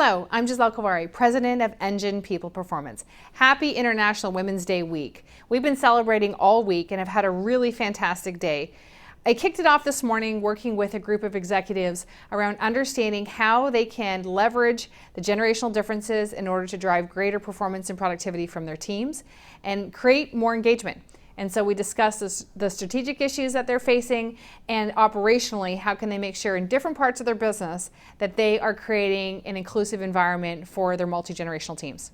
Hello, I'm Giselle Kovary, President of Engine People Performance. Happy International Women's Day week. We've been celebrating all week and have had a really fantastic day. I kicked it off this morning working with a group of executives around understanding how they can leverage the generational differences in order to drive greater performance and productivity from their teams and create more engagement. And so we discussed the strategic issues that they're facing, and operationally, how can they make sure in different parts of their business that they are creating an inclusive environment for their multi-generational teams.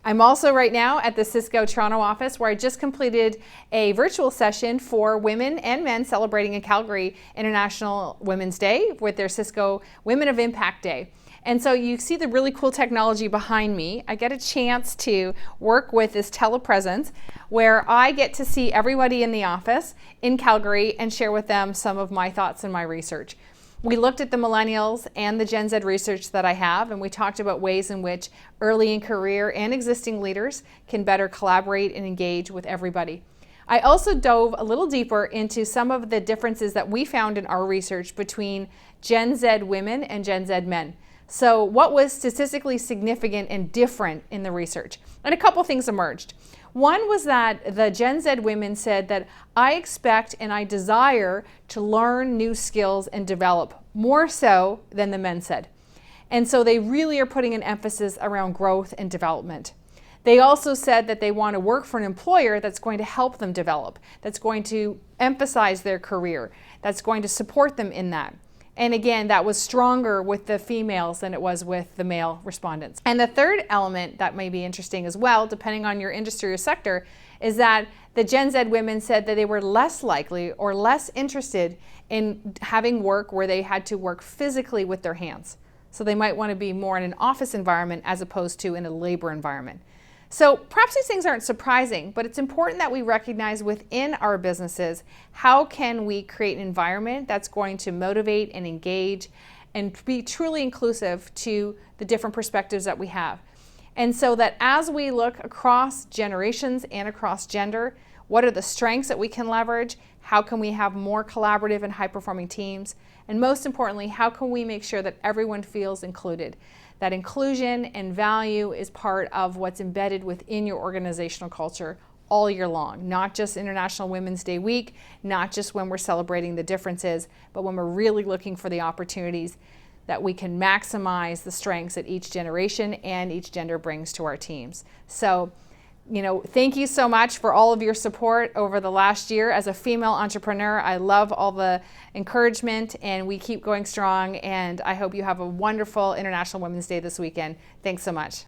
I'm also right now at the Cisco Toronto office, where I just completed a virtual session for women and men celebrating in Calgary International Women's Day with their Cisco Women of Impact Day. And so you see the really cool technology behind me. I get a chance to work with this telepresence where I get to see everybody in the office in Calgary and share with them some of my thoughts and my research. We looked at the millennials and the Gen Z research that I have, and we talked about ways in which early in career and existing leaders can better collaborate and engage with everybody. I also dove a little deeper into some of the differences that we found in our research between Gen Z women and Gen Z men. So what was statistically significant and different in the research? And a couple things emerged. One was that the Gen Z women said that I expect and I desire to learn new skills and develop more so than the men said. And so they really are putting an emphasis around growth and development. They also said that they want to work for an employer that's going to help them develop, that's going to emphasize their career, that's going to support them in that. And again, that was stronger with the females than it was with the male respondents. And the third element that may be interesting as well, depending on your industry or sector, is that the Gen Z women said that they were less likely or less interested in having work where they had to work physically with their hands. So they might want to be more in an office environment as opposed to in a labor environment. So perhaps these things aren't surprising, but it's important that we recognize within our businesses, how can we create an environment that's going to motivate and engage and be truly inclusive to the different perspectives that we have. And so that as we look across generations and across gender, what are the strengths that we can leverage? How can we have more collaborative and high-performing teams? And most importantly, how can we make sure that everyone feels included? That inclusion and value is part of what's embedded within your organizational culture all year long, not just International Women's Day week, not just when we're celebrating the differences, but when we're really looking for the opportunities that we can maximize the strengths that each generation and each gender brings to our teams. So, thank you so much for all of your support over the last year. As a female entrepreneur, I love all the encouragement, and we keep going strong, and I hope you have a wonderful International Women's Day this weekend. Thanks so much.